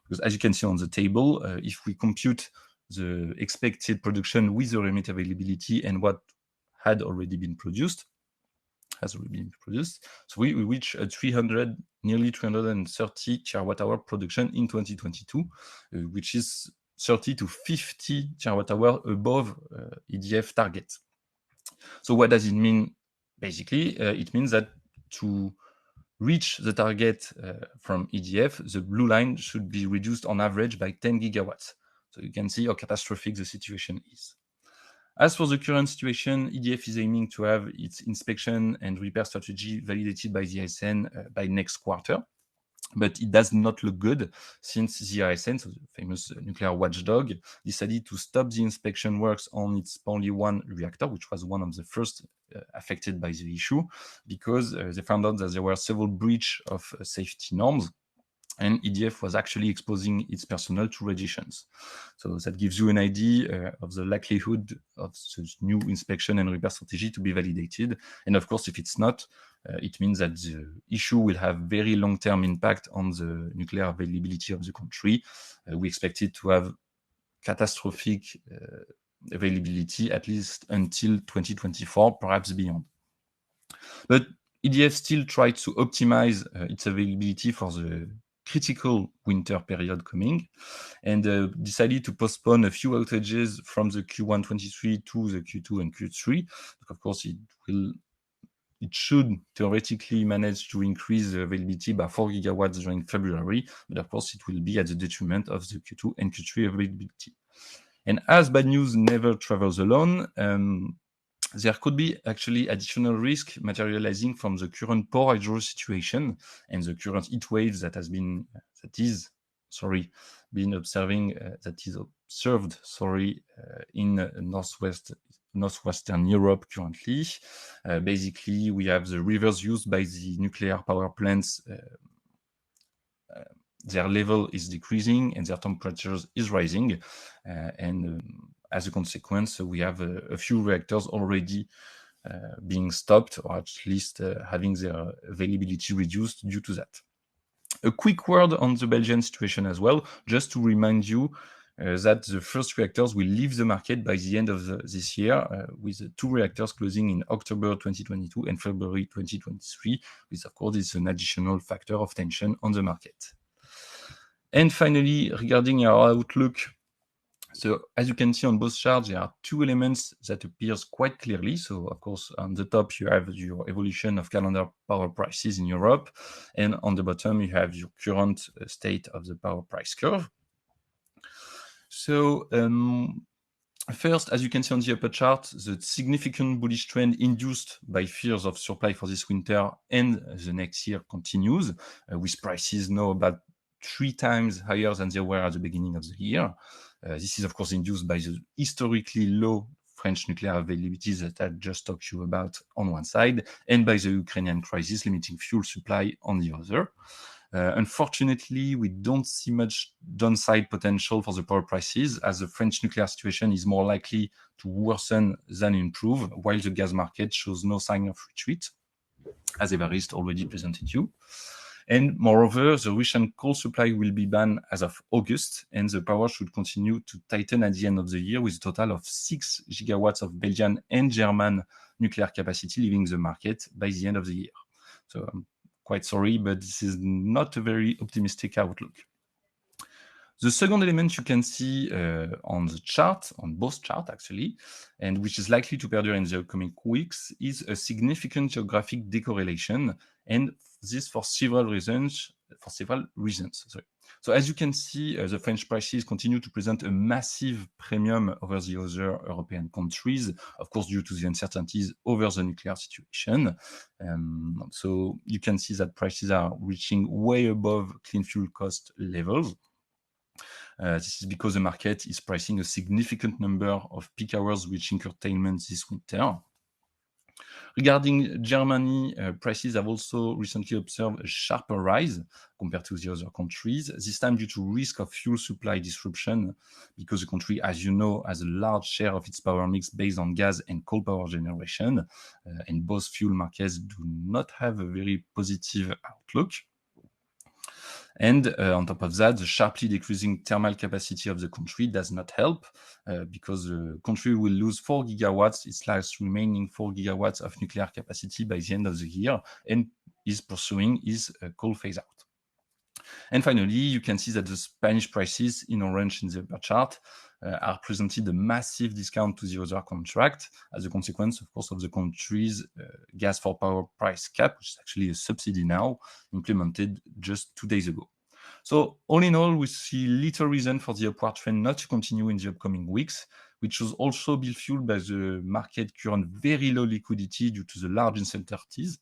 Because as you can see on the table, if we compute the expected production with the remit availability and what has already been produced, so we reach a nearly 330 terawatt hour production in 2022, which is 30 to 50 terawatt hour above EDF target. So what does it mean? Basically, it means that to reach the target from EDF, the blue line should be reduced on average by 10 gigawatts. So you can see how catastrophic the situation is. As for the current situation, EDF is aiming to have its inspection and repair strategy validated by the ISN by next quarter. But it does not look good since the ISN, so the famous nuclear watchdog, decided to stop the inspection works on its only one reactor, which was one of the first affected by the issue, because they found out that there were several breaches of safety norms, and EDF was actually exposing its personnel to radiations. So that gives you an idea of the likelihood of the new inspection and repair strategy to be validated. And of course, if it's not, it means that the issue will have very long-term impact on the nuclear availability of the country. We expect it to have catastrophic availability at least until 2024, perhaps beyond. But EDF still tried to optimize its availability for the critical winter period coming, and decided to postpone a few outages from the Q1 23 to the Q2 and Q3. Of course, it should theoretically manage to increase the availability by 4 gigawatts during February, but of course it will be at the detriment of the Q2 and Q3 availability. And as bad news never travels alone, there could be actually additional risk materializing from the current poor hydro situation and the current heat waves that is observed in northwestern Europe currently. Basically, we have the rivers used by the nuclear power plants. Their level is decreasing and their temperatures is rising, and as a consequence, we have a few reactors already being stopped, or at least having their availability reduced due to that. A quick word on the Belgian situation as well, just to remind you that the first reactors will leave the market by the end of this year, with the 2 reactors closing in October 2022 and February 2023, which of course is an additional factor of tension on the market. And finally, regarding our outlook, so as you can see on both charts, there are 2 elements that appears quite clearly. So of course, on the top, you have your evolution of calendar power prices in Europe. And on the bottom, you have your current state of the power price curve. So first, as you can see on the upper chart, the significant bullish trend induced by fears of supply for this winter and the next year continues, with prices now about 3 times higher than they were at the beginning of the year. This is, of course, induced by the historically low French nuclear availability that I just talked to you about on one side, and by the Ukrainian crisis limiting fuel supply on the other. Unfortunately, we don't see much downside potential for the power prices, as the French nuclear situation is more likely to worsen than improve, while the gas market shows no sign of retreat, as Évariste already presented you. And moreover, the Russian coal supply will be banned as of August, and the power should continue to tighten at the end of the year, with a total of 6 gigawatts of Belgian and German nuclear capacity leaving the market by the end of the year. So I'm quite sorry, but this is not a very optimistic outlook. The second element you can see on the chart, on both charts actually, and which is likely to perdure in the upcoming weeks, is a significant geographic decorrelation. and this for several reasons. Sorry. So as you can see, the French prices continue to present a massive premium over the other European countries, of course, due to the uncertainties over the nuclear situation. So you can see that prices are reaching way above clean fuel cost levels. This is because the market is pricing a significant number of peak hours reaching curtailment this winter. Regarding Germany, prices have also recently observed a sharper rise compared to the other countries, this time due to risk of fuel supply disruption, because the country, as you know, has a large share of its power mix based on gas and coal power generation, and both fuel markets do not have a very positive outlook. And on top of that, the sharply decreasing thermal capacity of the country does not help, because the country will lose 4 gigawatts, its last remaining 4 gigawatts of nuclear capacity by the end of the year, and is pursuing its coal phase out. And finally, you can see that the Spanish prices in orange in the bar chart are presented a massive discount to the other contract as a consequence, of course, of the country's gas for power price cap, which is actually a subsidy now, implemented just 2 days ago. So all in all, we see little reason for the upward trend not to continue in the upcoming weeks, which should also be fueled by the market current very low liquidity due to the large uncertainties.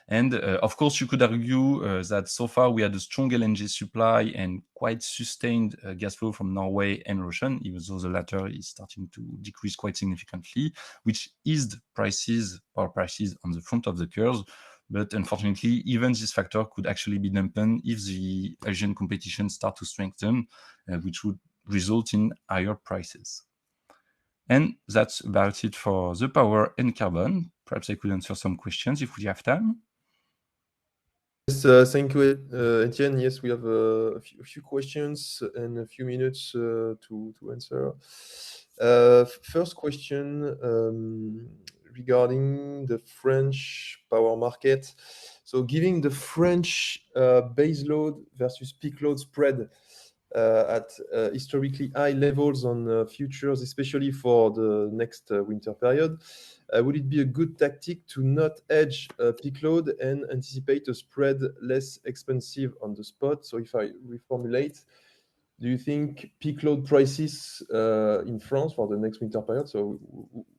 And of course, you could argue that so far we had a strong LNG supply and quite sustained gas flow from Norway and Russia, even though the latter is starting to decrease quite significantly, which eased power prices on the front of the curve. But unfortunately, even this factor could actually be dampened if the Asian competition starts to strengthen, which would result in higher prices. And that's about it for the power and carbon. Perhaps I could answer some questions if we have time. Yes, thank you, Etienne. Yes, we have a few questions and a few minutes to answer. First question regarding the French power market. So, giving the French base load versus peak load spread at historically high levels on futures, especially for the next winter period, would it be a good tactic to not hedge peak load and anticipate a spread less expensive on the spot? So if I reformulate, do you think peak load prices in France for the next winter period, so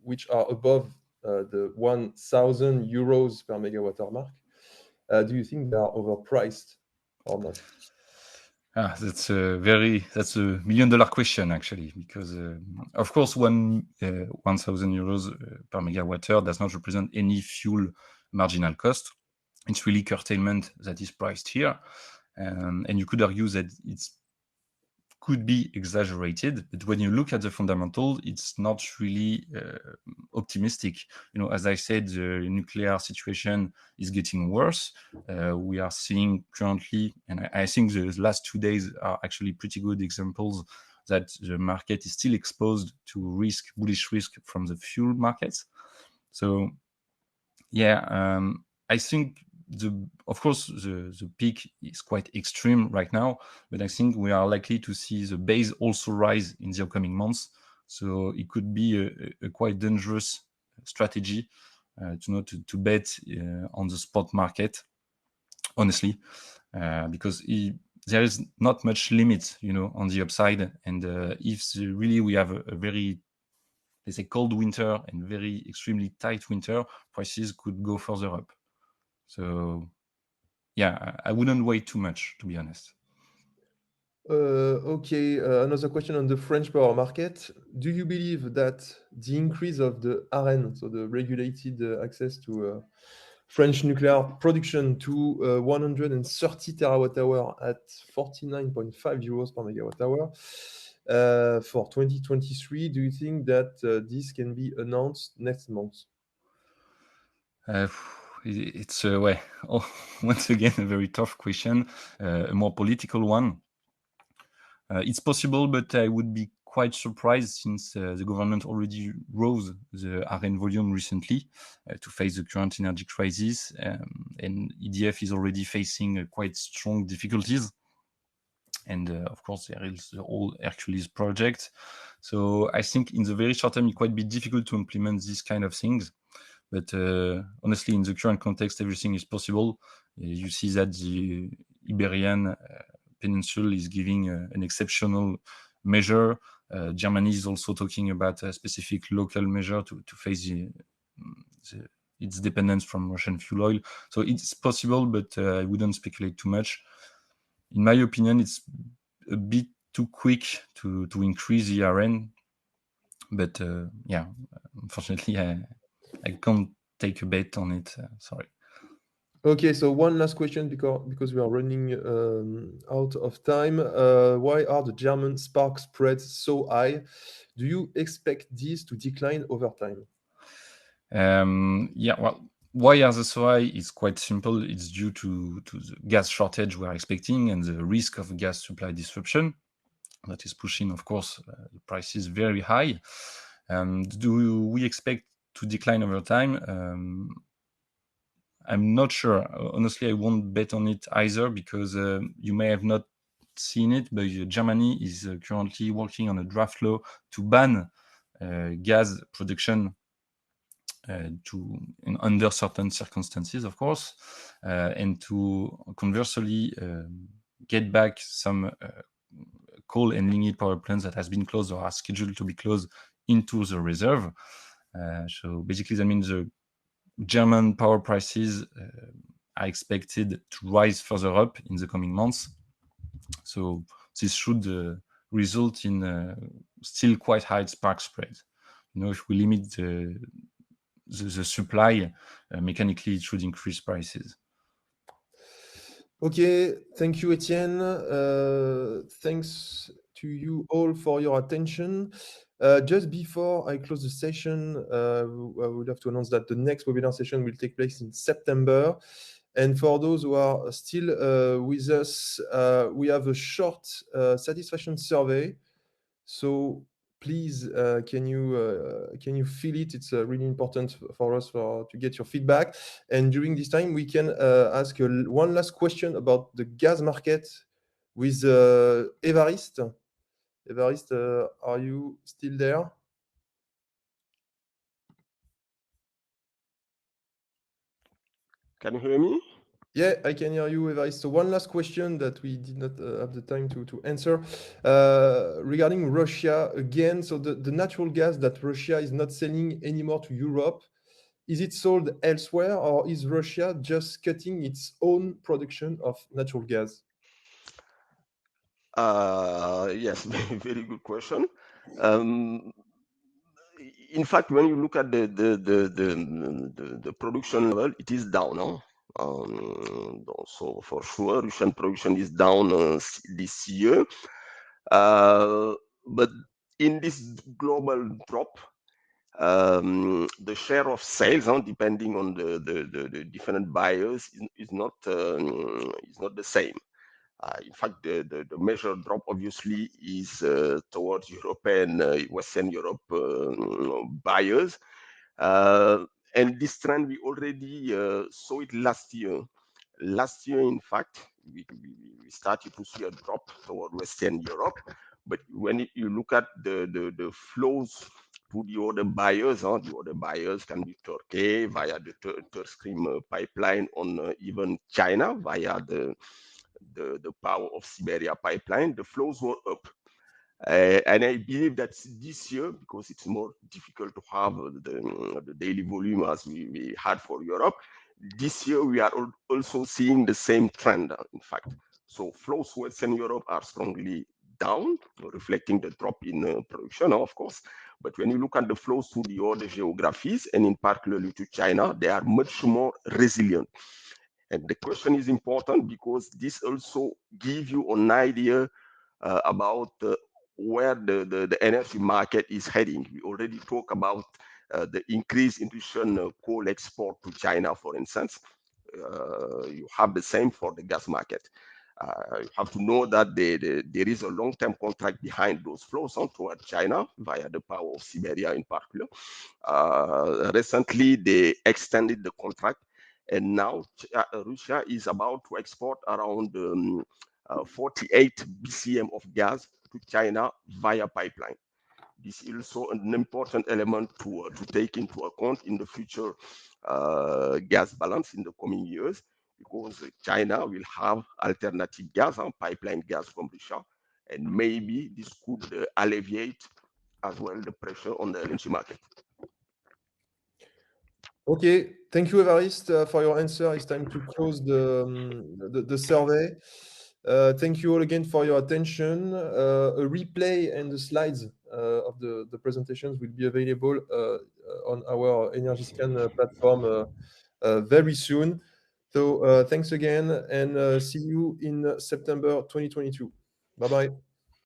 which are above the 1,000 euros per megawatt hour mark, do you think they are overpriced or not? That's a $1 million question, actually, because of course 1,000 euros per megawatt hour does not represent any fuel marginal cost. It's really curtailment that is priced here, and you could argue that it could be exaggerated, but when you look at the fundamentals, it's not really optimistic. As I said, the nuclear situation is getting worse. We are seeing currently, and I think the last 2 days are actually pretty good examples that the market is still exposed to bullish risk from the fuel markets. So, I think of course the peak is quite extreme right now, but I think we are likely to see the base also rise in the upcoming months. So it could be a quite dangerous strategy to bet on the spot market, honestly, because there is not much limit, on the upside. And if really we have a very, let's say, cold winter and very extremely tight winter, prices could go further up. So, I wouldn't wait too much, to be honest. Okay, another question on the French power market. Do you believe that the increase of the ARENH, so the regulated access to French nuclear production, to 130 terawatt-hour at 49.5 euros per megawatt-hour for 2023, do you think that this can be announced next month? It's once again a very tough question, a more political one. It's possible, but I would be quite surprised since the government already rose the ARENH volume recently to face the current energy crisis, and EDF is already facing quite strong difficulties. And of course, there is the whole Hercules project. So I think in the very short term, it quite be difficult to implement these kind of things. But honestly, in the current context, everything is possible. You see that the Iberian Peninsula is giving an exceptional measure. Germany is also talking about a specific local measure to face its dependence from Russian fuel oil. So it's possible, but I wouldn't speculate too much. In my opinion, it's a bit too quick to increase the RN. But yeah, unfortunately, I can't take a bet on it. Sorry. Okay, so one last question because we are running out of time. Why are the German spark spreads so high? Do you expect these to decline over time? Yeah, well, why are they so high? It's quite simple. It's due to the gas shortage we're expecting and the risk of gas supply disruption that is pushing, of course, the prices very high. Do we expect to decline over time? I'm not sure. Honestly, I won't bet on it either because you may have not seen it, but Germany is currently working on a draft law to ban gas production under certain circumstances, of course, and to conversely get back some coal and lignite power plants that has been closed or are scheduled to be closed into the reserve. So basically, that means the German power prices are expected to rise further up in the coming months. So this should result in still quite high spark spreads. If we limit the supply, mechanically it should increase prices. Okay, thank you, Etienne. Thanks to you all for your attention. Just before I close the session, I would have to announce that the next webinar session will take place in September. And for those who are still with us, we have a short satisfaction survey. So please, can you fill it? It's really important for us to get your feedback. And during this time, we can ask one last question about the gas market with Évariste. Évariste, are you still there? Can you hear me? Yeah, I can hear you, Évariste. So one last question that we did not have the time to answer regarding Russia again. So the natural gas that Russia is not selling anymore to Europe, is it sold elsewhere or is Russia just cutting its own production of natural gas? Yes, very good question. In fact, when you look at the production level, it is down. Huh? So for sure, Russian production is down this year. But in this global drop, the share of sales, depending on the different buyers, is not the same. In fact, the measure drop obviously is towards European, Western Europe buyers. And this trend, we already saw it last year. Last year, in fact, we started to see a drop toward Western Europe. But when you look at the flows to the other buyers, the other buyers can be Turkey via the Third Stream pipeline, on even China via the power of Siberia pipeline, the flows were up. And I believe that this year, because it's more difficult to have the daily volume as we had for Europe, this year we are also seeing the same trend, in fact. So flows to Western Europe are strongly down, reflecting the drop in production, of course. But when you look at the flows to the other geographies, and in particular to China, they are much more resilient. And the question is important because this also gives you an idea about where the energy market is heading. We already talked about the increase in Russian coal export to China, for instance. You have the same for the gas market. You have to know that there is a long-term contract behind those flows toward China via the power of Siberia in particular. Recently, they extended the contract, and now Russia is about to export around 48 BCM of gas to China via pipeline. this is also an important element to take into account in the future gas balance in the coming years, because China will have alternative gas and pipeline gas from Russia, and maybe this could alleviate as well the pressure on the LNG market. Okay, thank you, Évariste, for your answer. It's time to close the survey. Thank you all again for your attention. A replay and the slides of the presentations will be available on our EnergyScan platform very soon. So thanks again, and see you in September 2022. Bye-bye.